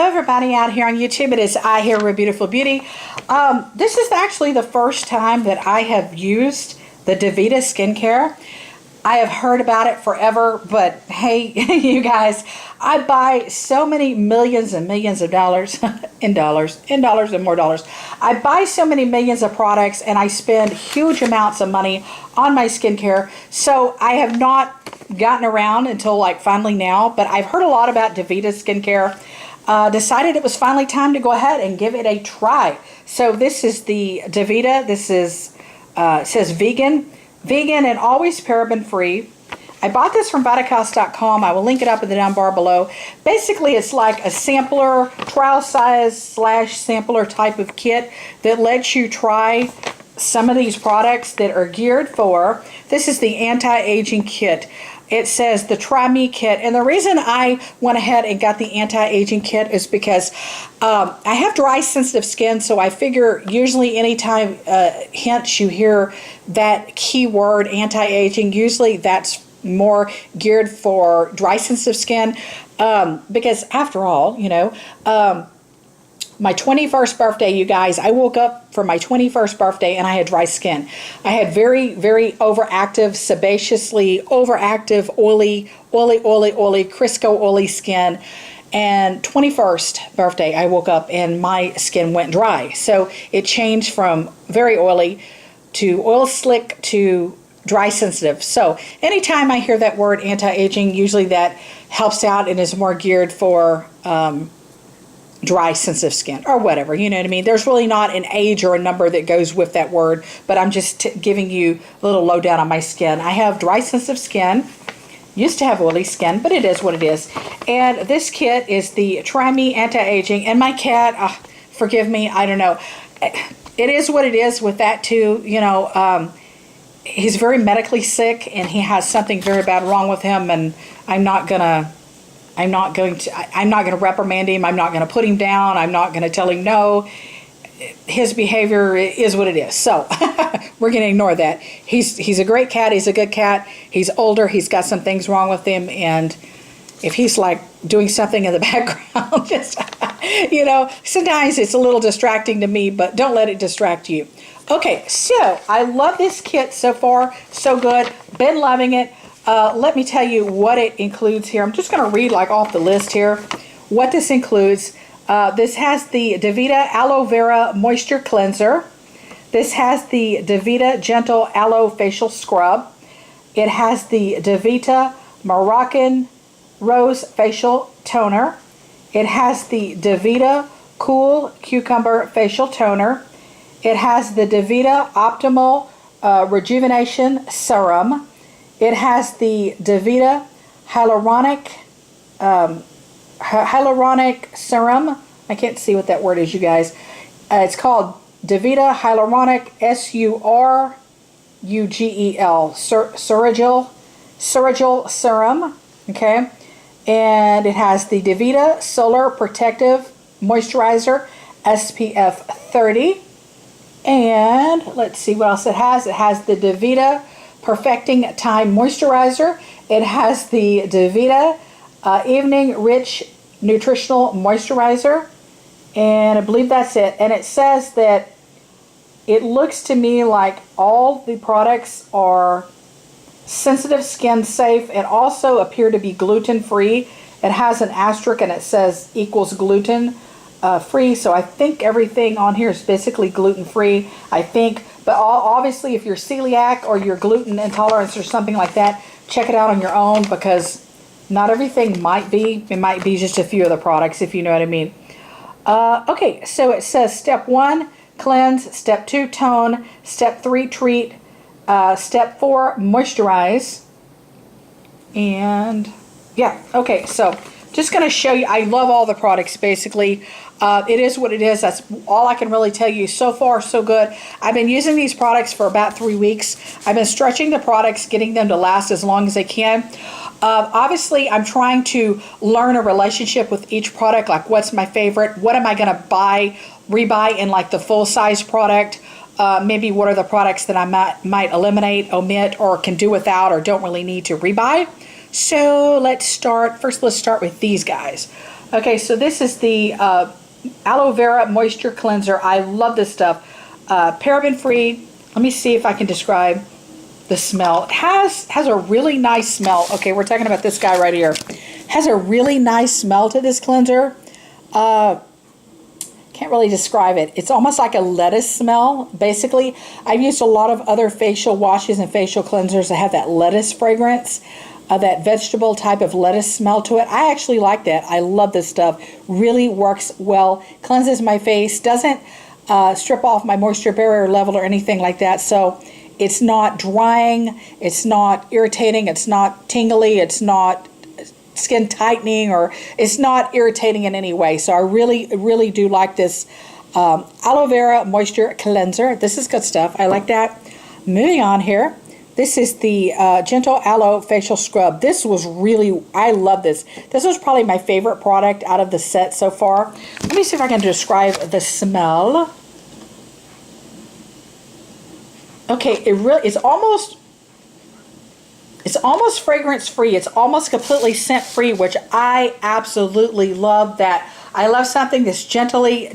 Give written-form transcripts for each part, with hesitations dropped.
everybody out here on YouTube. It is I here with Beautiful Beauty. This is actually the first time that I have used the DeVITA skincare. I have heard about it forever, but hey, you guys, I buy so many millions and millions of dollars, in dollars and more dollars. I buy so many millions of products and I spend huge amounts of money on my skincare. So I have not gotten around until like finally now, but I've heard a lot about DeVITA skincare. Decided it was finally time to go ahead and give it a try. So this is the DeVITA. This is, it says vegan and always paraben free. I bought this from VitaCast.com. I will link it up in the down bar below. Basically, it's like a sampler, trial size / sampler type of kit that lets you try some of these products that are geared for. This is the anti-aging kit. It says the Try Me kit. And the reason I went ahead and got the anti-aging kit is because I have dry, sensitive skin. So I figure usually anytime hence you hear that keyword anti-aging, usually that's more geared for dry, sensitive skin. Because after all, you know, my 21st birthday, you guys, I woke up for my 21st birthday and I had dry skin. I had very, very overactive, sebaceously overactive, oily, Crisco oily skin. And 21st birthday, I woke up and my skin went dry. So it changed from very oily to oil slick to dry sensitive. So anytime I hear that word anti-aging, usually that helps out and is more geared for dry, sensitive skin or whatever, you know what I mean? There's really not an age or a number that goes with that word, but I'm just giving you a little lowdown on my skin. I have dry, sensitive skin. Used to have oily skin, but it is what it is. And this kit is the Try Me Anti-Aging. And my cat, forgive me, I don't know. It is what it is with that too. You know, he's very medically sick and he has something very bad wrong with him, and I'm not going to reprimand him. I'm not going to put him down. I'm not going to tell him no. His behavior is what it is. So we're going to ignore that. He's a great cat. He's a good cat. He's older. He's got some things wrong with him. And if he's like doing something in the background, just, you know, sometimes it's a little distracting to me, but don't let it distract you. Okay, so I love this kit so far. So good. Been loving it. Let me tell you what it includes here. I'm just going to read like off the list here what this includes. This has the DeVITA Aloe Vera Moisture Cleanser. This has the DeVITA Gentle Aloe Facial Scrub. It has the DeVITA Moroccan Rose Facial Toner. It has the DeVITA Cool Cucumber Facial Toner. It has the DeVITA Optimal Rejuvenation Serum. It has the DeVITA Hyaluronic Serum. I can't see what that word is, you guys. It's called DeVITA Hyaluronic Surgel Serum. Okay. And it has the DeVITA Solar Protective Moisturizer SPF 30. And let's see what else it has. It has the DeVITA Perfecting Time Moisturizer. It has the DeVITA Evening Rich Nutritional Moisturizer. And I believe that's it. And it says that it looks to me like all the products are sensitive skin safe and also appear to be gluten free. It has an asterisk and it says equals gluten free. So I think everything on here is basically gluten free, I think. But obviously if you're celiac or you're gluten intolerant or something like that, check it out on your own, because not everything might be. It might be just a few of the products, if you know what I mean. Okay, so it says step 1, cleanse. Step 2, tone. Step 3, treat. Step 4, moisturize. And yeah, okay, so just going to show you. I love all the products, basically. It is what it is. That's all I can really tell you. So far, so good. I've been using these products for about 3 weeks. I've been stretching the products, getting them to last as long as they can. Obviously, I'm trying to learn a relationship with each product, like what's my favorite, what am I going to rebuy in like the full-size product, maybe what are the products that I might eliminate, omit, or can do without, or don't really need to rebuy. So let's start with these guys. Okay, so this is the aloe vera moisture cleanser. I love this stuff. Paraben free. Let me see if I can describe the smell. It has a really nice smell. Okay, we're talking about this guy right here. Has a really nice smell to this cleanser. Can't really describe it. It's almost like a lettuce smell, basically. I've used a lot of other facial washes and facial cleansers that have that lettuce fragrance, that vegetable type of lettuce smell to it. I actually like that. I love this stuff. Really works well. Cleanses my face. Doesn't strip off my moisture barrier level or anything like that. So it's not drying. It's not irritating. It's not tingly. It's not skin tightening, or it's not irritating in any way. So I really do like this aloe vera moisture cleanser. This is good stuff. I like that. Moving on here. This is the Gentle Aloe Facial Scrub. This was really, I love this. This was probably my favorite product out of the set so far. Let me see if I can describe the smell. Okay, it's almost fragrance free. It's almost completely scent free, which I absolutely love that. I love something that's gently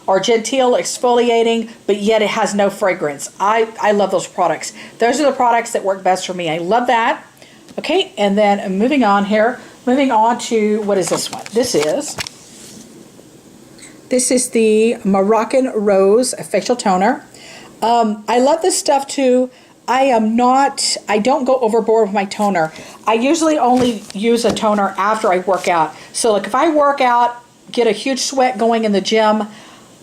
or genteel exfoliating, but yet it has no fragrance. I love those products. Those are the products that work best for me. I love that. Okay, and then moving on here. Moving on to, what is this one? This is the Moroccan Rose Facial Toner. I love this stuff too. I don't go overboard with my toner. I usually only use a toner after I work out. So like if I work out, get a huge sweat going in the gym,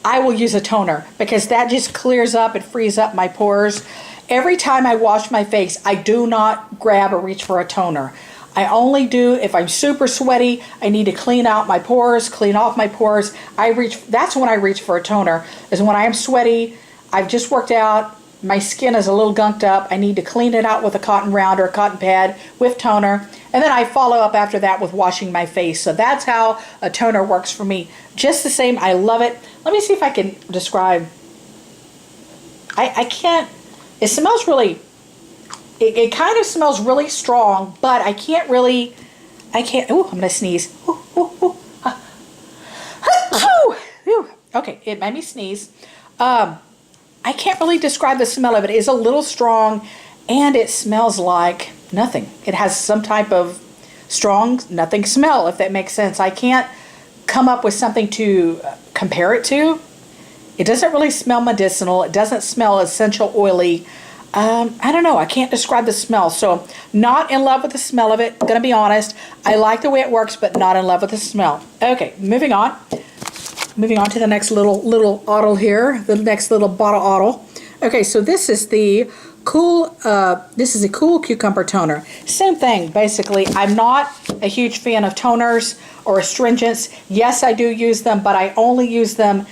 I will use a toner because that just clears up and frees up my pores. Every time I wash my face, I do not grab or reach for a toner. I only do if I'm super sweaty, I need to clean out my pores, clean off my pores. That's when I reach for a toner, is when I am sweaty, I've just worked out, my skin is a little gunked up, I need to clean it out with a cotton round or a cotton pad with toner, and then I follow up after that with washing my face. So that's how a toner works for me. Just the same, I love it. Let me see if I can describe. I can't, it smells really, it kind of smells really strong, but I can't, I'm gonna sneeze. Okay, it made me sneeze. I can't really describe the smell of it. It is a little strong, and it smells like nothing. It has some type of strong nothing smell, if that makes sense. I can't come up with something to compare it to. It doesn't really smell medicinal. It doesn't smell essential oily. I don't know. I can't describe the smell. So not in love with the smell of it. Gonna be honest. I like the way it works, but not in love with the smell. Okay, moving on. Moving on to the next little bottle here, the next little bottle. Okay, so this is the cool. This is a cool cucumber toner. Same thing, basically. I'm not a huge fan of toners or astringents. Yes, I do use them, but I only use them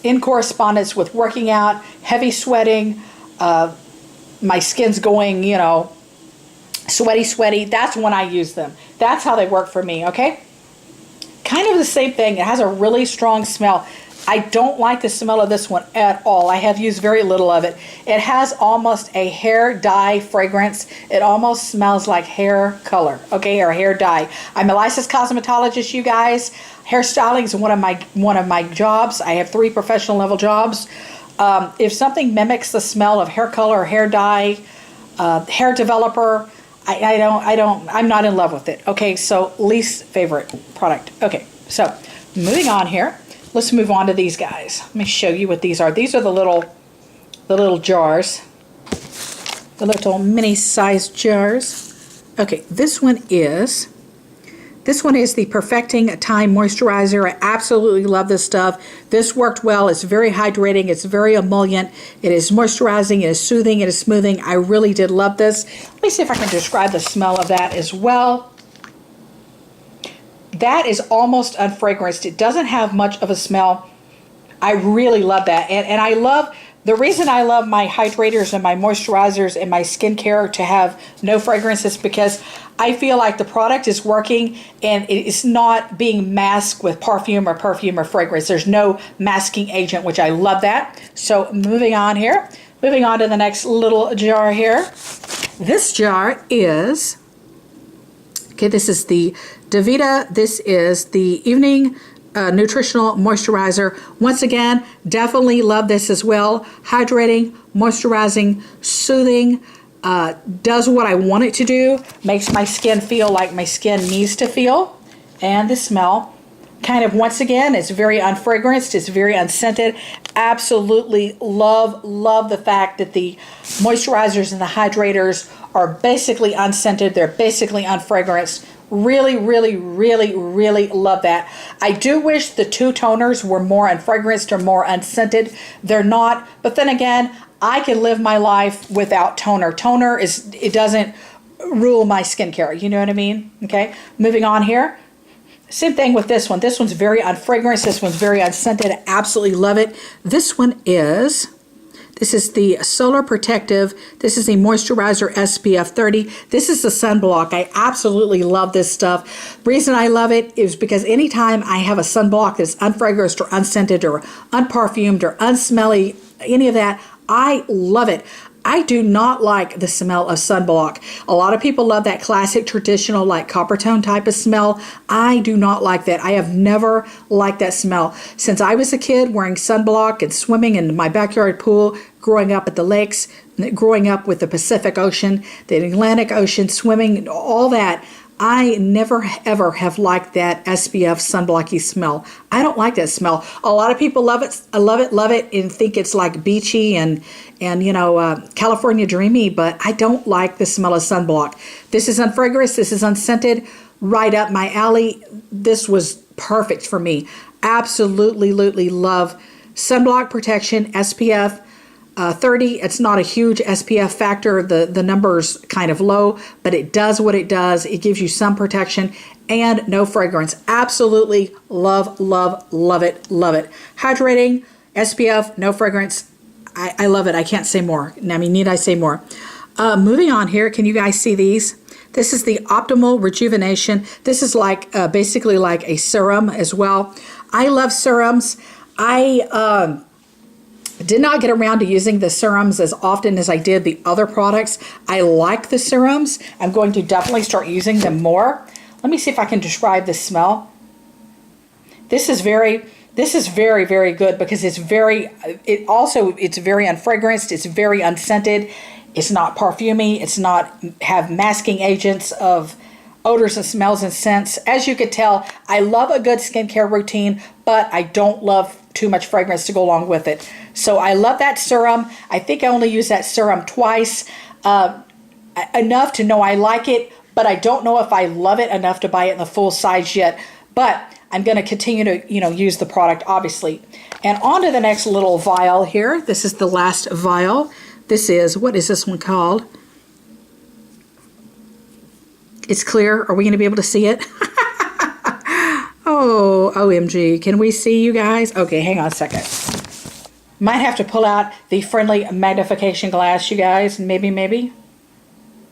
in correspondence with working out, heavy sweating, my skin's going, sweaty. That's when I use them. That's how they work for me. Okay. Kind of the same thing. It has a really strong smell. I don't like the smell of this one at all. I have used very little of it. It has almost a hair dye fragrance. It almost smells like hair color, okay, or hair dye. I'm a licensed cosmetologist, you guys. Hairstyling is one of my jobs. I have 3 professional level jobs. If something mimics the smell of hair color or hair dye, hair developer, I'm not in love with it. Okay, so least favorite product. Okay, so moving on here. Let's move on to these guys. Let me show you what these are. These are the little jars. The little mini sized jars. Okay, this one is the Perfecting Time Moisturizer. I absolutely love this stuff. This worked well. It's very hydrating. It's very emollient. It is moisturizing. It is soothing. It is smoothing. I really did love this. Let me see if I can describe the smell of that as well. That is almost unfragranced. It doesn't have much of a smell. I really love that. And I love, the reason I love my hydrators and my moisturizers and my skincare to have no fragrance is because I feel like the product is working and it's not being masked with perfume or fragrance. There's no masking agent, which I love that. So moving on here. Moving on to the next little jar here. This jar is Okay, this is the DeVITA. This is the Evening Nutritional Moisturizer. Once again, definitely love this as well. Hydrating, moisturizing, soothing, does what I want it to do, makes my skin feel like my skin needs to feel. And the smell, kind of, once again, it's very unfragranced, it's very unscented. Absolutely love the fact that the moisturizers and the hydrators are basically unscented. They're basically unfragranced. Really love that. I do wish the two toners were more unfragranced or more unscented. They're not, but then again, I can live my life without toner. Toner it doesn't rule my skincare, you know what I mean? Okay, moving on here. Same thing with this one. This one's very unfragranced. This one's very unscented. Absolutely love it. This is the Solar Protective. This is a moisturizer SPF 30. This is the sunblock. I absolutely love this stuff. The reason I love it is because anytime I have a sunblock that's unfragranced or unscented or unperfumed or unsmelly, any of that, I love it. I do not like the smell of sunblock. A lot of people love that classic, traditional, like copper tone type of smell. I do not like that. I have never liked that smell. Since I was a kid wearing sunblock and swimming in my backyard pool, growing up at the lakes, growing up with the Pacific Ocean, the Atlantic Ocean, swimming, all that, I never ever have liked that SPF sunblocky smell. I don't like that smell. A lot of people love it. I love it, and think it's like beachy and you know, California dreamy, but I don't like the smell of sunblock. This is unfragranced. This is unscented. Right up my alley. This was perfect for me. Absolutely love sunblock protection SPF 30. It's not a huge SPF factor. The number's kind of low, but it does what it does. It gives you some protection and no fragrance. Absolutely love it. Hydrating, SPF, no fragrance. I love it. I can't say more. I mean, need I say more? Moving on here, can you guys see these? This is the Optimal Rejuvenation. This is like basically like a serum as well. I love serums. I did not get around to using the serums as often as I did the other products. I like the serums. I'm going to definitely start using them more. Let me see if I can describe the smell. This is very good because it's very unfragranced. It's very unscented. It's not perfumey. It's not have masking agents of odors and smells and scents. As you could tell, I love a good skincare routine, but I don't love too much fragrance to go along with it. So I love that serum. I think I only use that serum twice, enough to know I like it, but I don't know if I love it enough to buy it in the full size yet. But I'm going to continue to, use the product, obviously. And on to the next little vial here. This is the last vial. This is, what is this one called? It's clear. Are we going to be able to see it? Oh, OMG. Can we see you guys? Okay, hang on a second. Might have to pull out the friendly magnification glass, you guys. Maybe.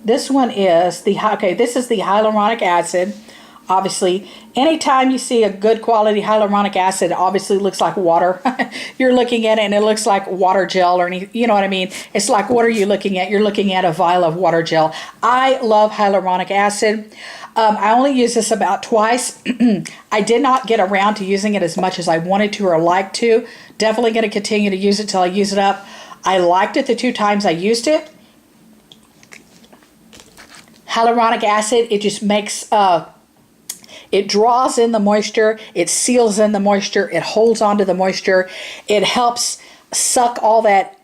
This one is this is the hyaluronic acid. Obviously, anytime you see a good quality hyaluronic acid, it obviously looks like water. You're looking at it and it looks like water gel or anything, you know what I mean? It's like, what are you looking at? You're looking at a vial of water gel. I love hyaluronic acid. I only use this about twice. I did not get around to using it as much as I wanted to or like to. Definitely going to continue to use it till I use it up. I liked it the 2 times I used it. Hyaluronic acid, it just makes... it draws in the moisture, it seals in the moisture, it holds onto the moisture, it helps suck all that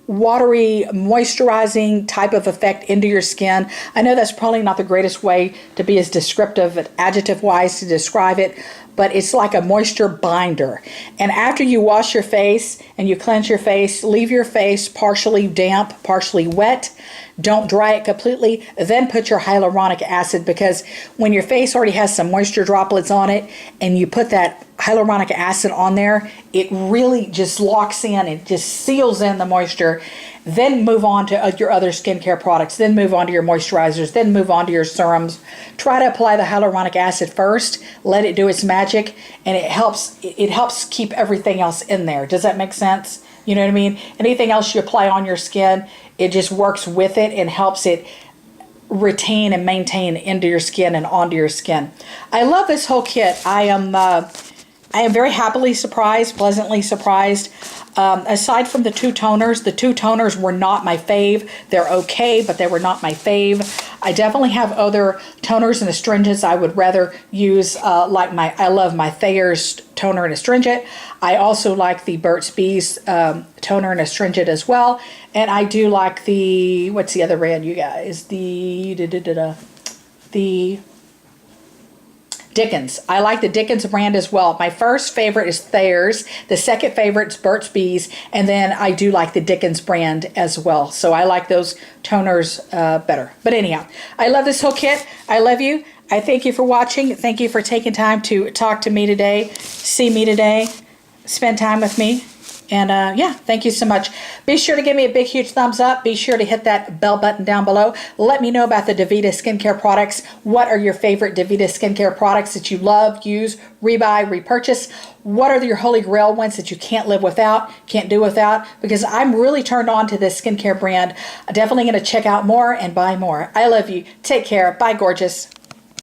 watery, moisturizing type of effect into your skin. I know that's probably not the greatest way to be as descriptive, adjective-wise, to describe it, but it's like a moisture binder. And after you wash your face and you cleanse your face, leave your face partially damp, partially wet. Don't dry it completely. Then put your hyaluronic acid, because when your face already has some moisture droplets on it and you put that hyaluronic acid on there, it really just locks in. It just seals in the moisture. Then move on to your other skincare products. Then move on to your moisturizers. Then move on to your serums. Try to apply the hyaluronic acid first. Let it do its magic, and it helps keep everything else in there. Does that make sense? You know what I mean? Anything else you apply on your skin, it just works with it and helps it retain and maintain into your skin and onto your skin. I love this whole kit. I am very happily surprised, pleasantly surprised. Aside from the two toners were not my fave. They're okay, but they were not my fave. I definitely have other toners and astringents I would rather use, I love my Thayer's toner and astringent. I also like the Burt's Bees toner and astringent as well. And I do like the, what's the other brand, you guys? The Dickens. I like the Dickens brand as well. My first favorite is Thayer's. The second favorite is Burt's Bees. And then I do like the Dickens brand as well. So I like those toners better. But anyhow, I love this whole kit. I love you. I thank you for watching. Thank you for taking time to talk to me today, see me today, spend time with me. And yeah, thank you so much. Be sure to give me a big, huge thumbs up. Be sure to hit that bell button down below. Let me know about the DeVITA skincare products. What are your favorite DeVITA skincare products that you love, use, rebuy, repurchase? What are your holy grail ones that you can't live without, can't do without? Because I'm really turned on to this skincare brand. I'm definitely going to check out more and buy more. I love you. Take care. Bye, gorgeous.